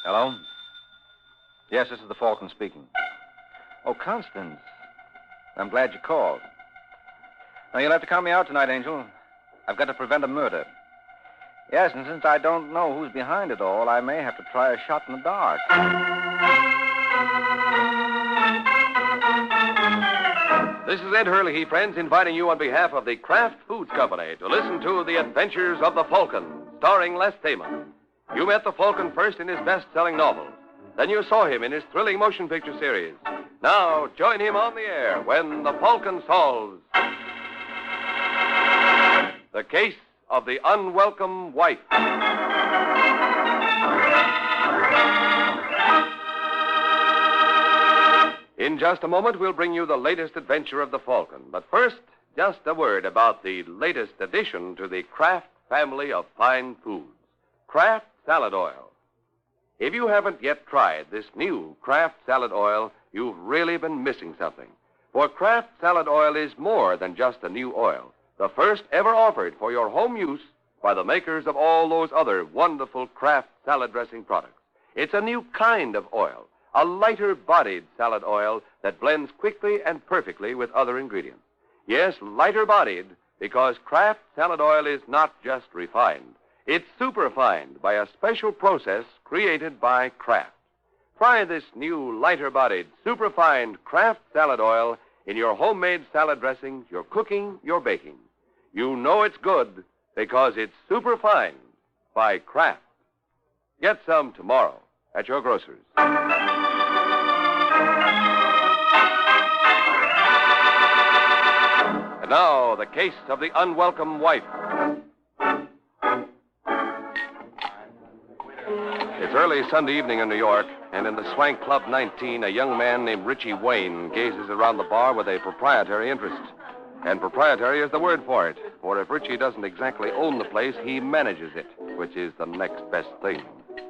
Hello? Yes, this is the Falcon speaking. Oh, Constance. I'm glad you called. Now, you'll have to count me out tonight, Angel. I've got to prevent a murder. Yes, and since I don't know who's behind it all, I may have to try a shot in the dark. This is Ed Hurley, friends, inviting you on behalf of the Kraft Foods Company to listen to The Adventures of the Falcon, starring Les Damon. You met the Falcon first in his best-selling novel. Then you saw him in his thrilling motion picture series. Now, join him on the air when the Falcon solves the case of the unwelcome wife. In just a moment, we'll bring you the latest adventure of the Falcon. But first, just a word about the latest addition to the Kraft family of fine foods, Kraft Salad Oil. If you haven't yet tried this new Kraft Salad Oil, you've really been missing something. For Kraft Salad Oil is more than just a new oil, the first ever offered for your home use by the makers of all those other wonderful Kraft salad dressing products. It's a new kind of oil, a lighter-bodied salad oil that blends quickly and perfectly with other ingredients. Yes, lighter-bodied, because Kraft Salad Oil is not just refined. It's superfined by a special process created by Kraft. Try this new lighter-bodied, superfined Kraft Salad Oil in your homemade salad dressings, your cooking, your baking. You know it's good because it's superfined by Kraft. Get some tomorrow at your grocer's. And now, the case of the unwelcome wife. It's early Sunday evening in New York, and in the Swank Club 19, a young man named Richie Wayne gazes around the bar with a proprietary interest. And proprietary is the word for it, for if Richie doesn't exactly own the place, he manages it, which is the next best thing.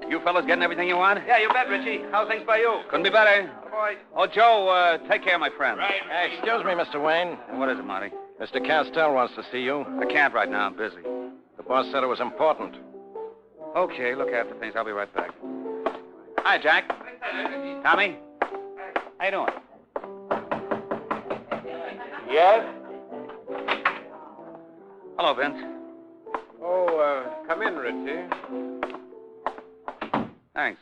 You fellas getting everything you want? Yeah, you bet, Richie. How's things by you? Couldn't be better. Oh, boy. Oh, Joe, take care of my friend. Right. Excuse me, Mr. Wayne. What is it, Marty? Mr. Castell wants to see you. I can't right now. I'm busy. The boss said it was important. Okay, look after things. I'll be right back. Hi, Jack. Tommy? How you doing? Yes? Hello, Vince. Oh, come in, Richie. Thanks.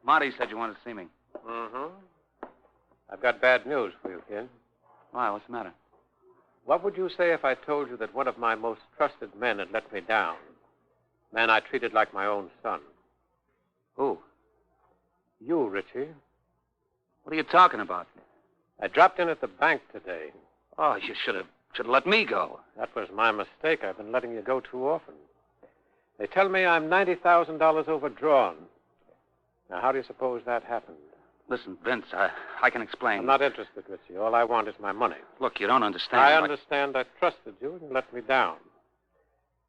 Marty said you wanted to see me. Mm-hmm. I've got bad news for you, kid. Why, what's the matter? What would you say if I told you that one of my most trusted men had let me down? Man I treated like my own son. Who? You, Richie. What are you talking about? I dropped in at the bank today. Oh, you should have let me go. That was my mistake. I've been letting you go too often. They tell me I'm $90,000 overdrawn. Now, how do you suppose that happened? Listen, Vince, I can explain. I'm not interested, Richie. All I want is my money. Look, you don't understand. I understand. I trusted you and you let me down.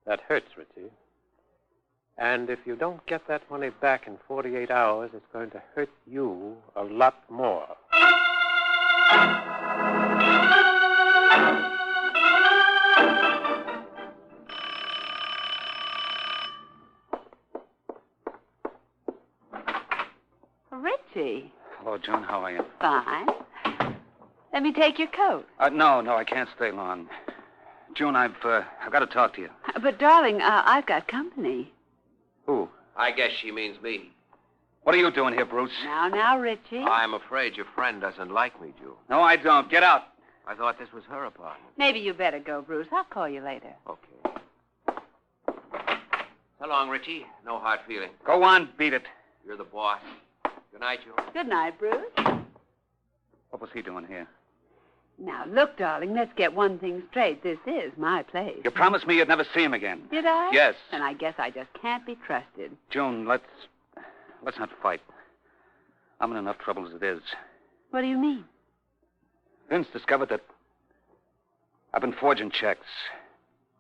That hurts, Richie. And if you don't get that money back in 48 hours, it's going to hurt you a lot more. Richie. Hello, June. How are you? Fine. Let me take your coat. No, I can't stay long. June, I've got to talk to you. But, darling, I've got company. Who? I guess she means me. What are you doing here, Bruce? Now, Richie. I'm afraid your friend doesn't like me, June. No, I don't. Get out. I thought this was her apartment. Maybe you better go, Bruce. I'll call you later. Okay. So long, Richie. No hard feelings. Go on, beat it. You're the boss. Good night, June. Good night, Bruce. What was he doing here? Now, look, darling, let's get one thing straight. This is my place. You promised me you'd never see him again. Did I? Yes. Then I guess I just can't be trusted. June, let's not fight. I'm in enough trouble as it is. What do you mean? Vince discovered that I've been forging checks.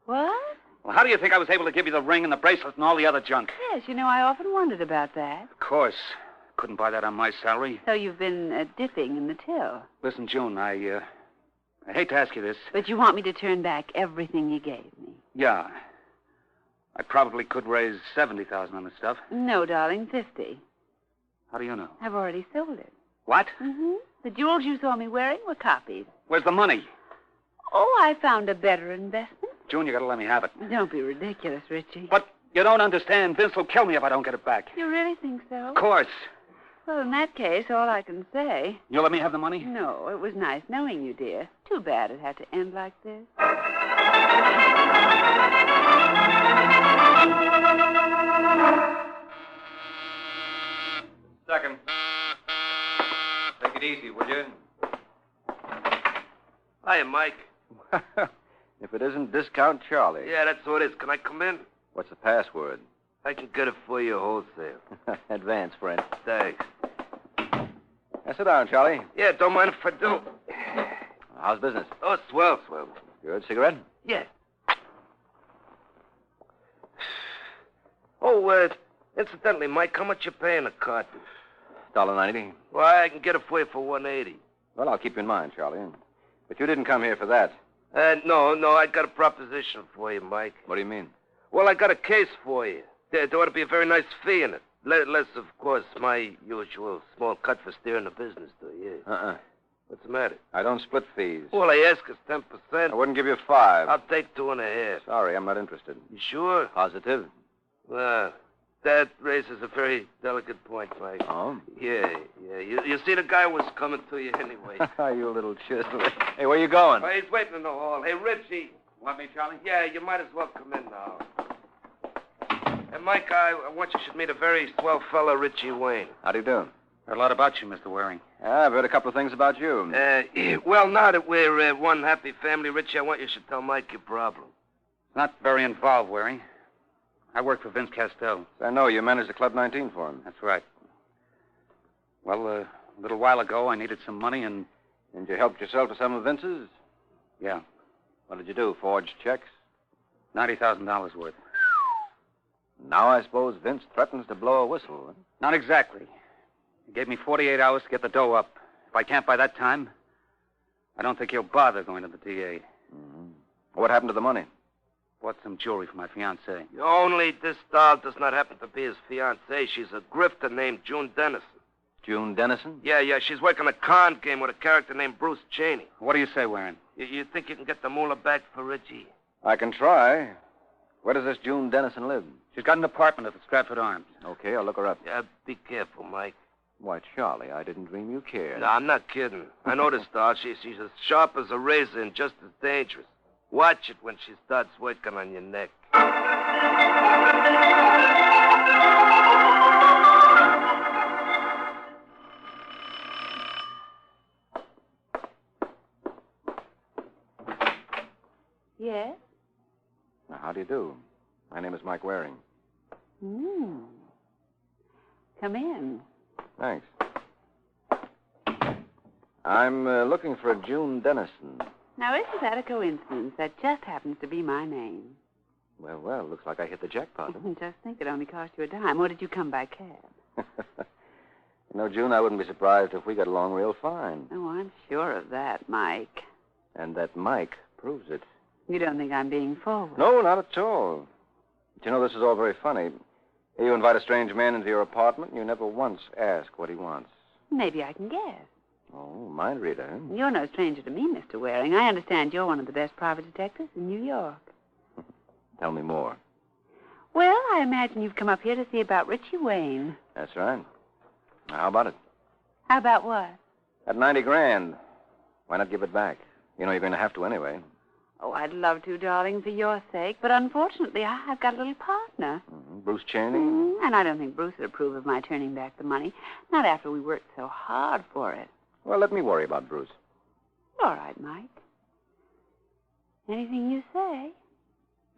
What? Well, how do you think I was able to give you the ring and the bracelet and all the other junk? Yes, I often wondered about that. Of course. Couldn't buy that on my salary. So you've been dipping in the till. Listen, June, I hate to ask you this. But you want me to turn back everything you gave me. Yeah. I probably could raise $70,000 on the stuff. No, darling, 50. How do you know? I've already sold it. What? Mm-hmm. The jewels you saw me wearing were copies. Where's the money? Oh, I found a better investment. June, you gotta let me have it. Don't be ridiculous, Richie. But you don't understand. Vince will kill me if I don't get it back. You really think so? Of course. Well, in that case, all I can say... You'll let me have the money? No, it was nice knowing you, dear. Too bad it had to end like this. Second. Take it easy, will you? Hiya, Mike. If it isn't Discount Charlie. Yeah, that's what it is. Can I come in? What's the password? I can get it for you wholesale. Advance, friend. Thanks. Now, sit down, Charlie. Yeah, don't mind if I do. How's business? Oh, swell. Good. Cigarette? Yeah. Oh, incidentally, Mike, how much you paying a carton? $1.90. Well, I can get it for you for $1.80. Well, I'll keep you in mind, Charlie. But you didn't come here for that. No, I got a proposition for you, Mike. What do you mean? Well, I got a case for you. There ought to be a very nice fee in it. Less, of course, my usual small cut for steering the business, do you? What's the matter? I don't split fees. All I ask is 10%. I wouldn't give you 5. I'll take 2.5. Sorry, I'm not interested. You sure? Positive? Well, that raises a very delicate point, Mike. Oh? Yeah. You see, the guy was coming to you anyway. You little chisel. Hey, where you going? Oh, he's waiting in the hall. Hey, Richie. Want me, Charlie? Yeah, you might as well come in now. And, Mike, I want you should meet a very swell fella, Richie Wayne. How do you do? Heard a lot about you, Mr. Waring. I've heard a couple of things about you. Well, now that we're one happy family, Richie, I want you should tell Mike your problem. Not very involved, Waring. I work for Vince Castell. I know you managed the Club 19 for him. That's right. Well, a little while ago, I needed some money, and you helped yourself to some of Vince's? yeah, What did you do, forge checks? $90,000 worth. Now I suppose Vince threatens to blow a whistle. Huh? Not exactly. He gave me 48 hours to get the dough up. If I can't by that time, I don't think he'll bother going to the DA. Mm-hmm. What happened to the money? Bought some jewelry for my fiancée. Only this doll does not happen to be his fiancée. She's a grifter named June Dennison. June Dennison? Yeah, she's working a con game with a character named Bruce Cheney. What do you say, Waring? You think you can get the moolah back for Richie? I can try. Where does this June Dennison live? She's got an apartment at the Stratford Arms. Okay, I'll look her up. Yeah, be careful, Mike. Why, Charlie, I didn't dream you cared. No, I'm not kidding. I know this doll. She's as sharp as a razor and just as dangerous. Watch it when she starts working on your neck. Yes? Now, how do you do? My name is Mike Waring. Come in. Thanks. I'm looking for a June Dennison. Now, isn't that a coincidence? That just happens to be my name. Well, looks like I hit the jackpot. Just think it only cost you a dime. Or did you come by cab? June, I wouldn't be surprised if we got along real fine. Oh, I'm sure of that, Mike. And that Mike proves it. You don't think I'm being forward? No, not at all. But this is all very funny. You invite a strange man into your apartment, and you never once ask what he wants. Maybe I can guess. Oh, mind reader, huh? You're no stranger to me, Mr. Waring. I understand you're one of the best private detectives in New York. Tell me more. Well, I imagine you've come up here to see about Richie Wayne. That's right. Now, how about it? How about what? At $90,000. Why not give it back? You're going to have to anyway. Oh, I'd love to, darling, for your sake. But unfortunately, I've got a little partner. Mm-hmm. Bruce Cheney? And I don't think Bruce would approve of my turning back the money. Not after we worked so hard for it. Well, let me worry about Bruce. All right, Mike. Anything you say.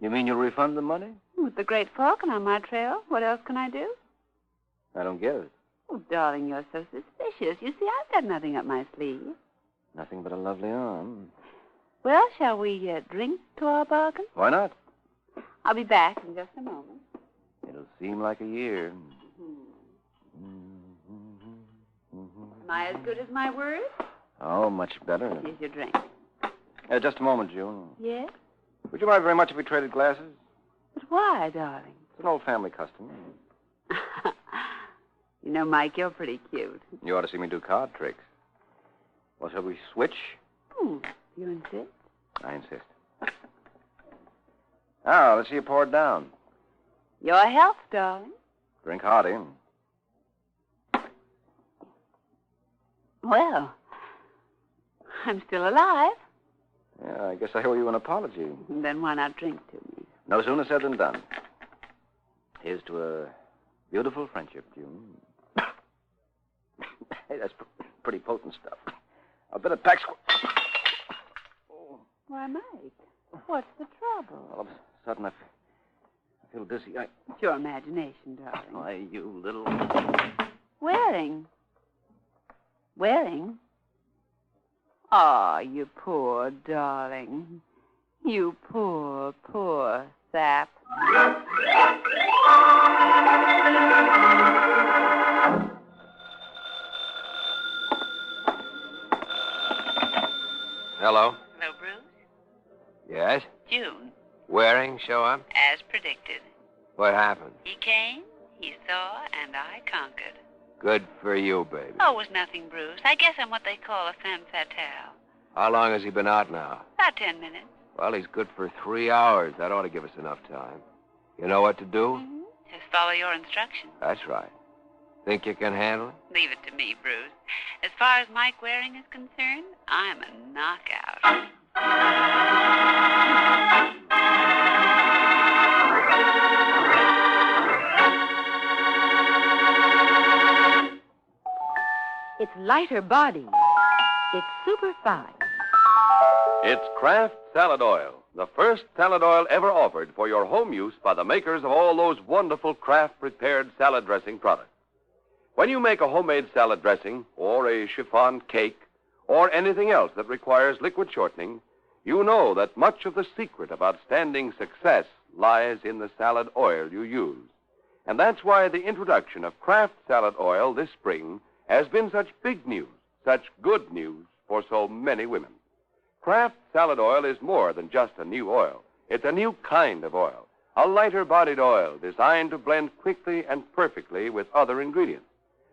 You mean you'll refund the money? With the great Falcon on my trail, what else can I do? I don't get it. Oh, darling, you're so suspicious. You see, I've got nothing up my sleeve. Nothing but a lovely arm. Well, shall we drink to our bargain? Why not? I'll be back in just a moment. It'll seem like a year. Am I as good as my word? Oh, much better. Here's your drink. Just a moment, June. Yes? Would you mind very much if we traded glasses? But why, darling? It's an old family custom. You know, Mike, you're pretty cute. You ought to see me do card tricks. Well, shall we switch? You insist? I insist. Now, let's see you pour it down. Your health, darling. Drink hearty. Well, I'm still alive. Yeah, I guess I owe you an apology. Then why not drink to me? No sooner said than done. Here's to a beautiful friendship, June. Hey, that's pretty potent stuff. I'll bet a pack Why, Mike, what's the trouble? All of a sudden, I feel dizzy. It's your imagination, darling. Why, you little... Wearing? Oh, you poor darling. You poor, poor sap. Hello? Hello, Bruce. Yes? June, Waring show up? as predicted. What happened? He came, he saw, and I conquered. Good for you, baby. Oh, it was nothing, Bruce. I guess I'm what they call a femme fatale. How long has he been out now? About 10 minutes. Well, he's good for 3 hours. That ought to give us enough time. You know what to do? Mm-hmm. Just follow your instructions. That's right. Think you can handle it? Leave it to me, Bruce. As far as Mike Waring is concerned, I'm a knockout. It's lighter body. It's super fine. It's Kraft Salad Oil, the first salad oil ever offered for your home use by the makers of all those wonderful Kraft-prepared salad dressing products. When you make a homemade salad dressing, or a chiffon cake, or anything else that requires liquid shortening, you know that much of the secret of outstanding success lies in the salad oil you use. And that's why the introduction of Kraft Salad Oil this spring has been such big news, such good news for so many women. Kraft Salad Oil is more than just a new oil. It's a new kind of oil, a lighter-bodied oil designed to blend quickly and perfectly with other ingredients.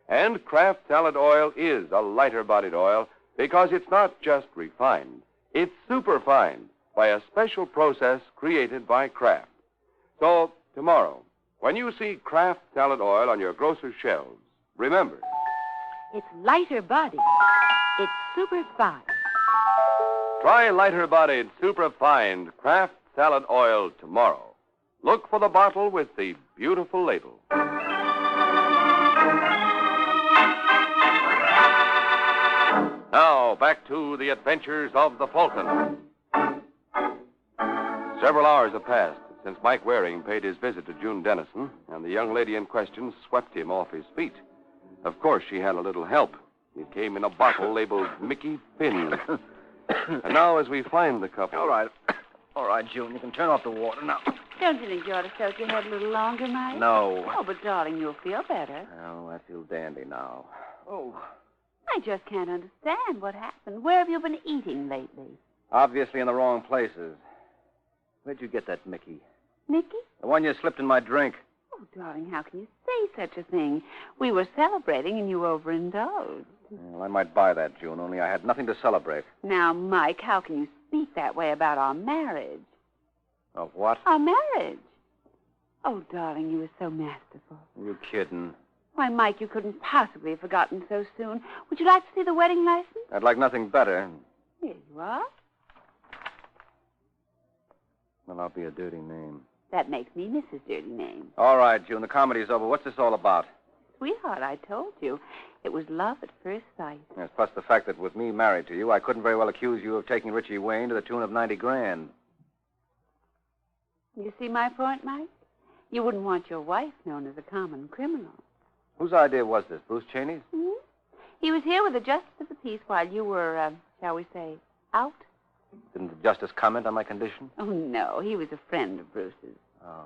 And Kraft Salad Oil is a lighter-bodied oil because it's not just refined. It's superfined by a special process created by Kraft. So, tomorrow, when you see Kraft Salad Oil on your grocer's shelves, remember, It's lighter body. It's super fine. try lighter-bodied, superfined Kraft Salad Oil tomorrow. Look for the bottle with the beautiful label. Now, back to the adventures of the Falcon. Several hours have passed since Mike Waring paid his visit to June Dennison, and the young lady in question swept him off his feet. Of course, she had a little help. It came in a bottle labeled Mickey Finn. And now, as we find the couple... All right. All right, June, you can turn off the water now. Don't you think you ought to soak your head a little longer, Mike? No. Oh, but darling, you'll feel better. Oh, I feel dandy now. Oh. I just can't understand what happened. Where have you been eating lately? Obviously in the wrong places. Where'd you get that Mickey? Mickey? The one you slipped in my drink. Oh, darling, how can you say such a thing? We were celebrating and you overindulged. Well, I might buy that, June, only I had nothing to celebrate. Now, Mike, how can you speak that way about our marriage? Of what? Our marriage. Oh, darling, you were so masterful. Are you kidding? Why, Mike, you couldn't possibly have forgotten so soon. Would you like to see the wedding license? I'd like nothing better. Here you are. Well, I'll be a dirty name. That makes me Mrs. Dirty Name. All right, June, the comedy's over. What's this all about? Sweetheart, I told you. It was love at first sight. Yes, plus the fact that with me married to you, I couldn't very well accuse you of taking Richie Wayne to the tune of $90,000. You see my point, Mike? You wouldn't want your wife known as a common criminal. Whose idea was this? Bruce Cheney's? Hmm? He was here with the justice of the peace while you were, shall we say, out? Didn't the justice comment on my condition? Oh, no. He was a friend of Bruce's. Oh,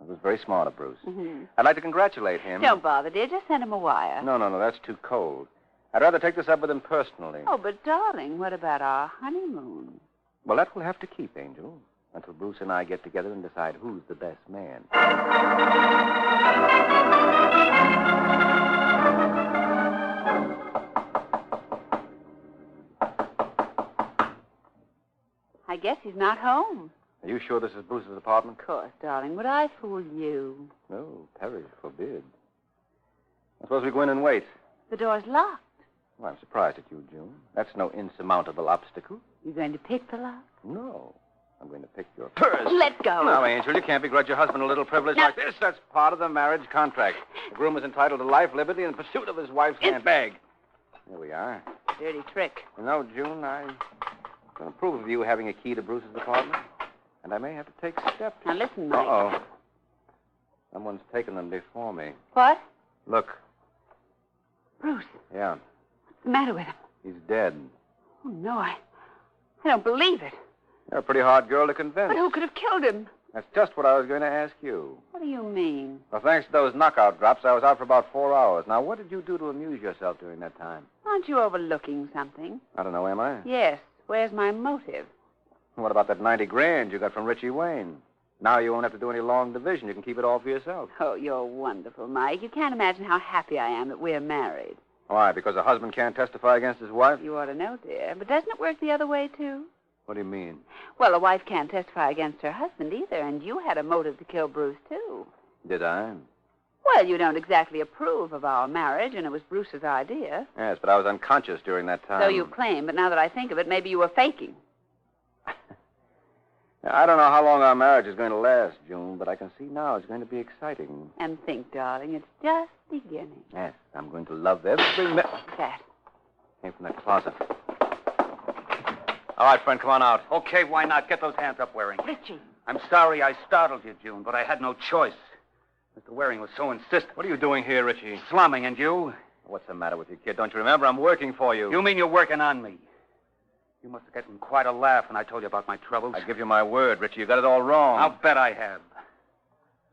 it was very smart of Bruce. Mm-hmm. I'd like to congratulate him. Don't bother, dear. Just send him a wire. No, that's too cold. I'd rather take this up with him personally. Oh, but, darling, what about our honeymoon? Well, that will have to keep, Angel. until Bruce and I get together and decide who's the best man. I guess he's not home. Are you sure this is Bruce's apartment? Of course, darling. Would I fool you? No, Perry forbid. I suppose we go in and wait. The door's locked. Well, I'm surprised at you, June. That's no insurmountable obstacle. You going to pick the lock? No. I'm going to pick your purse. Let go. No, Angel, you can't begrudge your husband a little privilege like this. That's part of the marriage contract. The groom is entitled to life, liberty, and pursuit of his wife's handbag. Here we are. Dirty trick. You know, June, I don't approve of you having a key to Bruce's apartment. And I may have to take steps. Now, listen, Mike. Uh-oh. Someone's taken them before me. What? Look. Bruce. Yeah. What's the matter with him? He's dead. Oh, no, I don't believe it. You're a pretty hard girl to convince. But who could have killed him? That's just what I was going to ask you. What do you mean? Well, thanks to those knockout drops, I was out for about 4 hours. Now, what did you do to amuse yourself during that time? Aren't you overlooking something? I don't know, am I? Yes. Where's my motive? What about that 90 grand you got from Richie Wayne? Now you won't have to do any long division. You can keep it all for yourself. Oh, you're wonderful, Mike. You can't imagine how happy I am that we're married. Why, because a husband can't testify against his wife? You ought to know, dear. But doesn't it work the other way, too? What do you mean? Well, a wife can't testify against her husband either, and you had a motive to kill Bruce, too. Did I? Well, you don't exactly approve of our marriage, and it was Bruce's idea. Yes, but I was unconscious during that time. So you claim, but now that I think of it, maybe you were faking. I don't know how long our marriage is going to last, June, but I can see now it's going to be exciting. And think, darling, it's just beginning. Yes, I'm going to love every minute. What's that? Came from that closet. All right, friend, come on out. Okay, why not? Get those hands up, Waring. Richie. I'm sorry I startled you, June, but I had no choice. Mr. Waring was so insistent. What are you doing here, Richie? Slumming, and you? What's the matter with you, kid? Don't you remember? I'm working for you. You mean you're working on me? You must have gotten quite a laugh when I told you about my troubles. I give you my word, Richie. You got it all wrong. I'll bet I have.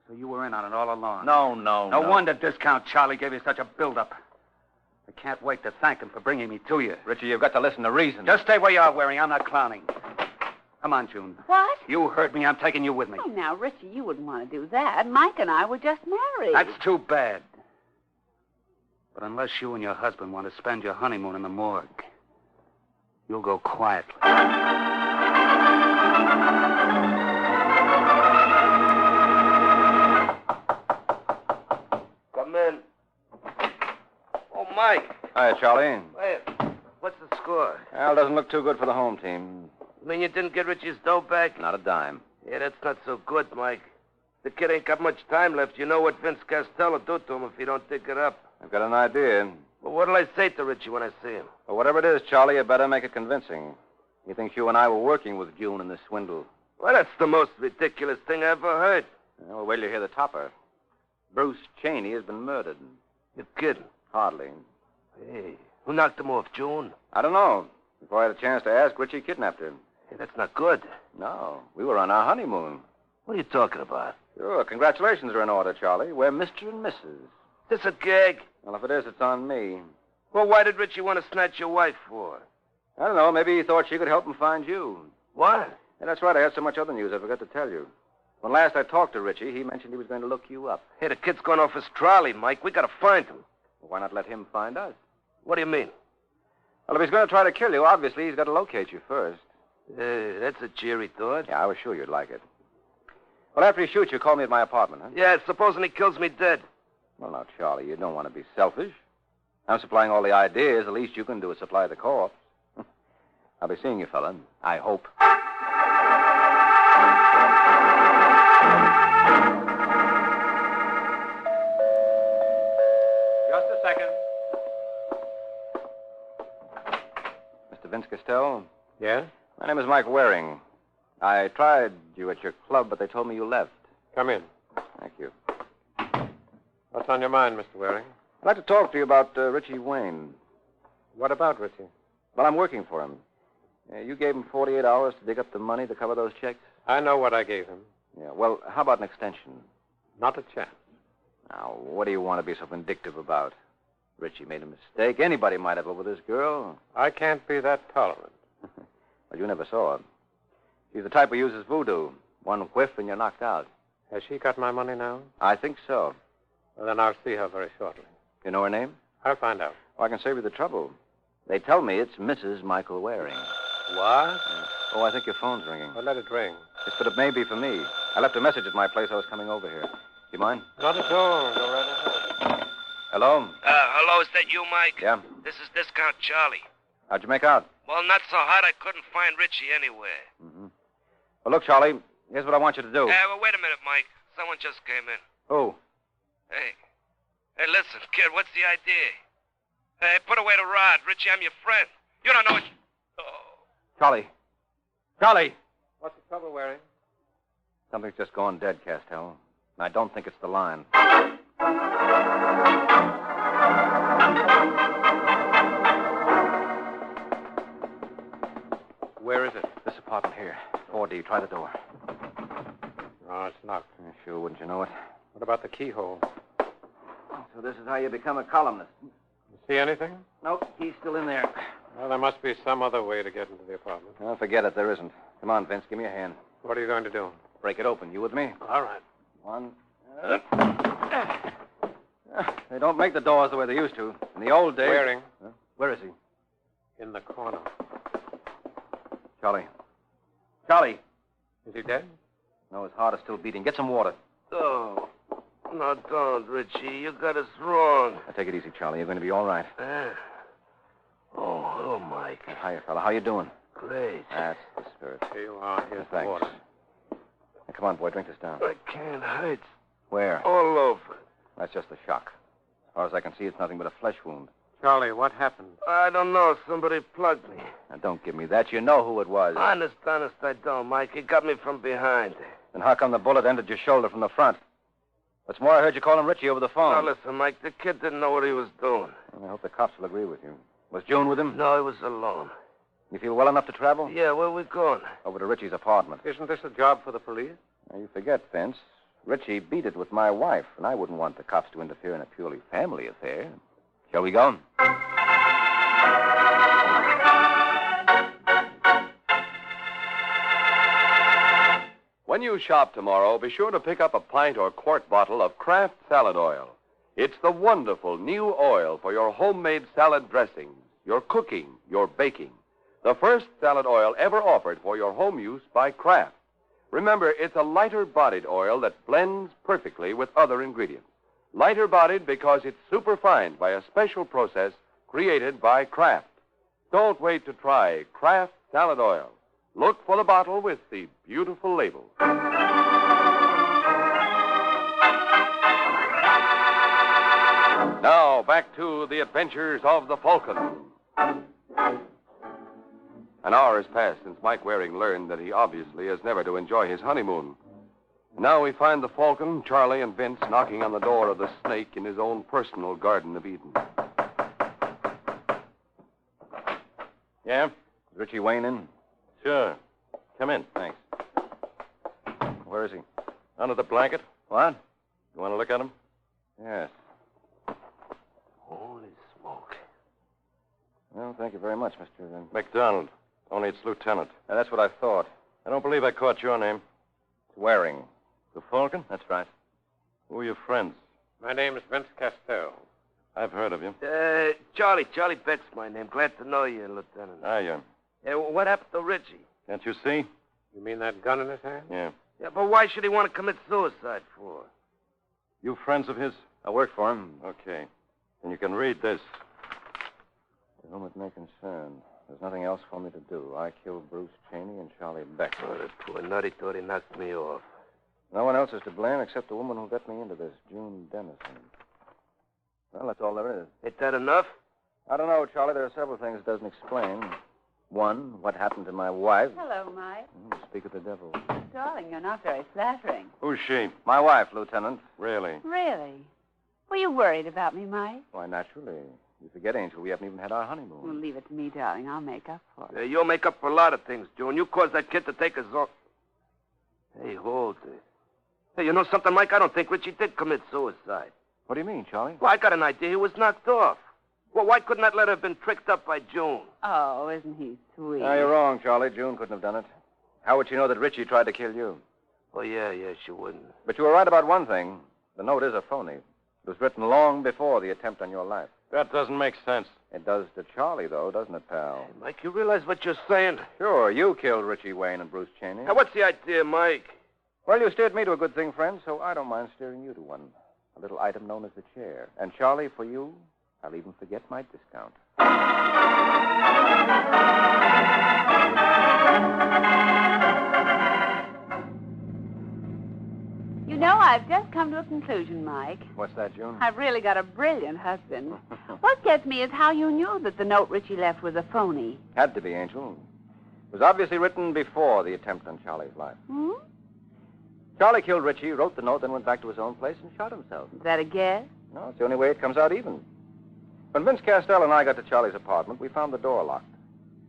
So you were in on it all along. No. No wonder Discount Charlie gave you such a build-up. I can't wait to thank him for bringing me to you. Richie, you've got to listen to reason. Just stay where you are, Waring. I'm not clowning. Come on, June. What? You heard me. I'm taking you with me. Oh, now, Richie, you wouldn't want to do that. Mike and I were just married. That's too bad. But unless you and your husband want to spend your honeymoon in the morgue, you'll go quietly. Come in. Oh, Mike. Hi, Charlie. Wait. What's the score? Well, doesn't look too good for the home team. You mean you didn't get Richie's dough back? Not a dime. Yeah, that's not so good, Mike. The kid ain't got much time left. You know what Vince Costello do to him if he don't dig it up. I've got an idea. Well, what'll I say to Richie when I see him? Well, whatever it is, Charlie, you better make it convincing. He thinks you and I were working with June in this swindle. Well, that's the most ridiculous thing I ever heard. Well, wait till you hear the topper. Bruce Cheney has been murdered. You're kidding. Hardly. Hey, who knocked him off, June? I don't know. Before I had a chance to ask, Richie kidnapped her. Hey, that's not good. No, we were on our honeymoon. What are you talking about? Sure, congratulations are in order, Charlie. We're Mr. and Mrs. This a gag? Well, if it is, it's on me. Well, why did Richie want to snatch your wife for? I don't know. Maybe he thought she could help him find you. What? Yeah, that's right. I had so much other news I forgot to tell you. When last I talked to Richie, he mentioned he was going to look you up. Hey, the kid's gone off his trolley, Mike. We gotta find him. Well, why not let him find us? What do you mean? Well, if he's going to try to kill you, obviously he's got to locate you first. That's a cheery thought. Yeah, I was sure you'd like it. Well, after he shoots you, call me at my apartment, huh? Yeah, supposing he kills me dead. Well, now, Charlie, you don't want to be selfish. I'm supplying all the ideas. The least you can do is supply the corpse. I'll be seeing you, fella. I hope. Just a second. Mr. Vince Costello? Yeah? My name is Mike Waring. I tried you at your club, but they told me you left. Come in. Thank you. What's on your mind, Mr. Waring? I'd like to talk to you about Richie Wayne. What about Richie? Well, I'm working for him. You gave him 48 hours to dig up the money to cover those checks? I know what I gave him. Yeah, well, how about an extension? Not a chance. Now, what do you want to be so vindictive about? Richie made a mistake. Anybody might have over this girl. I can't be that tolerant. Well, you never saw her. She's the type who uses voodoo. One whiff and you're knocked out. Has she got my money now? I think so. Well, then I'll see her very shortly. You know her name? I'll find out. Well, I can save you the trouble. They tell me it's Mrs. Michael Waring. What? Oh, I think your phone's ringing. Well, let it ring. Yes, but it may be for me. I left a message at my place. I was coming over here. You mind? Not at all. Go right ahead. Hello? Hello, is that you, Mike? Yeah? This is Discount Charlie. How'd you make out? Well, not so hot I couldn't find Richie anywhere. Mm-hmm. Well, look, Charlie, here's what I want you to do. Well, wait a minute, Mike. Someone just came in. Who? Hey, listen, kid, what's the idea? Hey, put away the rod. Richie, I'm your friend. You don't know what... Oh. Charlie. Charlie! What's the trouble, Waring? Something's just gone dead, Castell. And I don't think it's the line. Where is it? This apartment here. 4D. Try the door. Oh, it's locked. Yeah, sure, wouldn't you know it? What about the keyhole? So this is how you become a columnist. You see anything? Nope, he's still in there. Well, there must be some other way to get into the apartment. Oh, forget it. There isn't. Come on, Vince. Give me a hand. What are you going to do? Break it open. You with me? All right. One. They don't make the doors the way they used to. In the old days... Waring. Huh? Where is he? In the corner. Charlie. Charlie! Is he dead? No, his heart is still beating. Get some water. Oh. No, don't, Richie. You got us wrong. Now, take it easy, Charlie. You're going to be all right. Oh, Mike. Hiya, fella. How you doing? Great. That's the spirit. Here you are. Here's the Thanks. water. Now, come on, boy. Drink this down. I can't hurt. Where? All over. That's just a shock. As far as I can see, it's nothing but a flesh wound. Charlie, what happened? I don't know. Somebody plugged me. Now, don't give me that. You know who it was. Honest, I don't, Mike. He got me from behind. Then how come the bullet entered your shoulder from the front? What's more, I heard you calling Richie over the phone. Now, listen, Mike. The kid didn't know what he was doing. I hope the cops will agree with you. Was June with him? No, he was alone. You feel well enough to travel? Yeah, where we going? Over to Richie's apartment. Isn't this a job for the police? Now, you forget, Vince. Richie beat it with my wife, and I wouldn't want the cops to interfere in a purely family affair. Shall we go? When you shop tomorrow, be sure to pick up a pint or quart bottle of Kraft salad oil. It's the wonderful new oil for your homemade salad dressings, your cooking, your baking. The first salad oil ever offered for your home use by Kraft. Remember, it's a lighter-bodied oil that blends perfectly with other ingredients. Lighter-bodied because it's superfined by a special process created by Kraft. Don't wait to try Kraft salad oil. Look for the bottle with the beautiful label. Now, back to the adventures of the Falcon. An hour has passed since Mike Waring learned that he obviously is never to enjoy his honeymoon. Now we find the Falcon, Charlie, and Vince knocking on the door of the snake in his own personal Garden of Eden. Yeah? Is Richie Wayne in? Sure. Come in. Thanks. Where is he? Under the blanket. What? You want to look at him? Yes. Holy smoke. Well, thank you very much, Mr. McDonald. Only it's Lieutenant. That's what I thought. I don't believe I caught your name. It's Waring. The Falcon? That's right. Who are your friends? My name is Vince Castell. I've heard of you. Charlie Beck's my name. Glad to know you, Lieutenant. What happened to Richie? Can't you see? You mean that gun in his hand? Yeah. Yeah, but why should he want to commit suicide for? You friends of his? I work for him. Okay. And you can read this. To whom it may concern. There's nothing else for me to do. I killed Bruce Cheney and Charlie Beck. Oh, that poor nutty thought he knocked me off. No one else is to blame except the woman who got me into this, June Dennison. Well, that's all there is. Ain't that enough? I don't know, Charlie. There are several things it doesn't explain. One, what happened to my wife. Hello, Mike. Speak of the devil. Darling, you're not very flattering. Who's she? My wife, Lieutenant. Really? Really? Were you worried about me, Mike? Why, naturally. You forget, Angel, we haven't even had our honeymoon. Well, leave it to me, darling. I'll make up for it. You'll make up for a lot of things, June. You caused that kid to take his own... Hey, hold it. Hey, you know something, Mike? I don't think Richie did commit suicide. What do you mean, Charlie? Well, I got an idea. He was knocked off. Well, why couldn't that letter have been tricked up by June? Oh, isn't he sweet? No, you're wrong, Charlie. June couldn't have done it. How would she know that Richie tried to kill you? Oh, yeah, she wouldn't. But you were right about one thing. The note is a phony. It was written long before the attempt on your life. That doesn't make sense. It does to Charlie, though, doesn't it, pal? Hey, Mike, you realize what you're saying? Sure, you killed Richie Wayne and Bruce Cheney. Now, what's the idea, Mike? Well, you steered me to a good thing, friend, so I don't mind steering you to one. A little item known as the chair. And, Charlie, for you, I'll even forget my discount. You know, I've just come to a conclusion, Mike. What's that, June? I've really got a brilliant husband. What gets me is how you knew that the note Richie left was a phony. Had to be, Angel. It was obviously written before the attempt on Charlie's life. Hmm? Charlie killed Richie, wrote the note, then went back to his own place and shot himself. Is that a guess? No, it's the only way it comes out even. When Vince Castell and I got to Charlie's apartment, we found the door locked.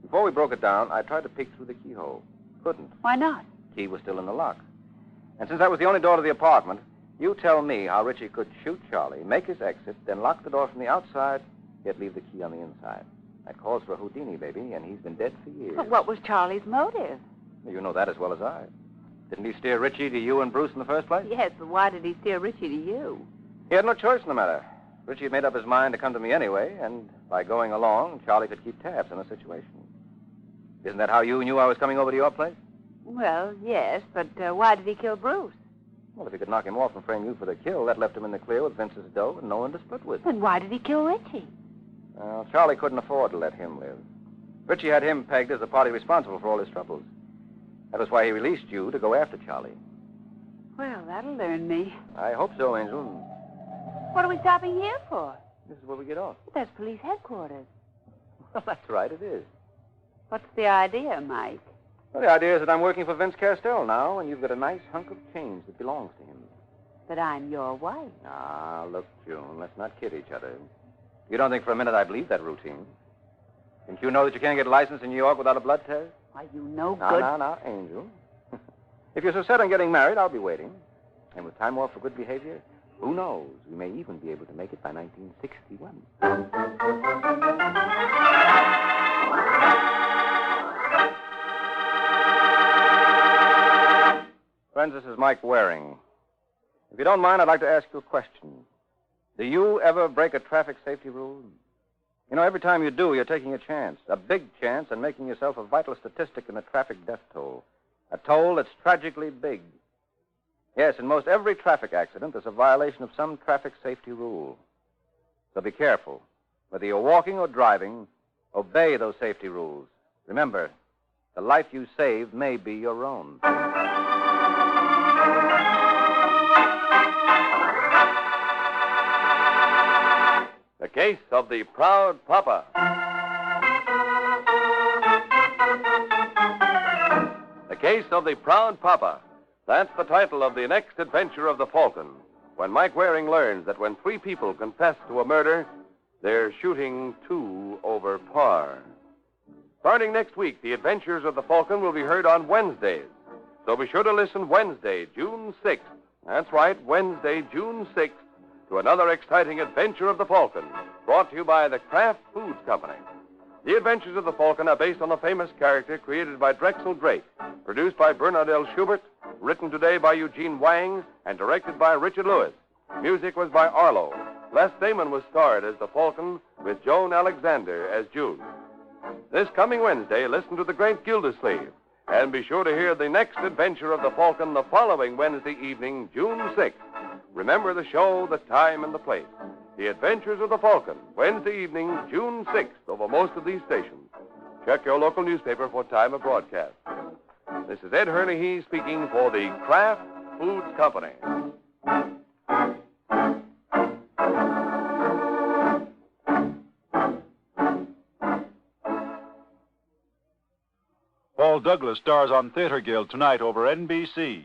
Before we broke it down, I tried to peek through the keyhole. Couldn't. Why not? Key was still in the lock. And since that was the only door to the apartment, you tell me how Richie could shoot Charlie, make his exit, then lock the door from the outside, yet leave the key on the inside. That calls for a Houdini, baby, and he's been dead for years. But what was Charlie's motive? You know that as well as I. Didn't he steer Richie to you and Bruce in the first place? Yes, but why did he steer Richie to you? He had no choice in the matter. Richie had made up his mind to come to me anyway, and by going along, Charlie could keep tabs on the situation. Isn't that how you knew I was coming over to your place? Well, yes, but why did he kill Bruce? Well, if he could knock him off and frame you for the kill, that left him in the clear with Vince's dough and no one to split with. Then why did he kill Richie? Well, Charlie couldn't afford to let him live. Richie had him pegged as the party responsible for all his troubles. That was why he released you to go after Charlie. Well, that'll learn me. I hope so, Angel. What are we stopping here for? This is where we get off. That's police headquarters. Well, that's right, it is. What's the idea, Mike? Well, the idea is that I'm working for Vince Castell now, and you've got a nice hunk of change that belongs to him. That I'm your wife. Ah, look, June, let's not kid each other. You don't think for a minute I believe that routine? Didn't you know that you can't get a license in New York without a blood test? Why, you no good... Now, Angel. If you're so set on getting married, I'll be waiting. And with time off for good behavior, who knows? We may even be able to make it by 1961. Friends, this is Mike Waring. If you don't mind, I'd like to ask you a question. Do you ever break a traffic safety rule? You know, every time you do, you're taking a chance, a big chance, and making yourself a vital statistic in the traffic death toll. A toll that's tragically big. Yes, in most every traffic accident, there's a violation of some traffic safety rule. So be careful. Whether you're walking or driving, obey those safety rules. Remember, the life you save may be your own. The Case of the Proud Papa. The Case of the Proud Papa. That's the title of the next adventure of the Falcon, when Mike Waring learns that when three people confess to a murder, they're shooting two over par. Starting next week, the adventures of the Falcon will be heard on Wednesdays. So be sure to listen Wednesday, June 6th. That's right, Wednesday, June 6th, to another exciting adventure of the Falcon, brought to you by the Kraft Foods Company. The Adventures of the Falcon are based on a famous character created by Drexel Drake, produced by Bernard L. Schubert, written today by Eugene Wang, and directed by Richard Lewis. Music was by Arlo. Les Damon was starred as the Falcon, with Joan Alexander as June. This coming Wednesday, listen to The Great Gildersleeve, and be sure to hear the next adventure of the Falcon the following Wednesday evening, June 6th. Remember the show, the time, and the place. The Adventures of the Falcon, Wednesday evening, June 6th, over most of these stations. Check your local newspaper for time of broadcast. This is Ed Hurley speaking for the Kraft Foods Company. Paul Douglas stars on Theater Guild tonight over NBC.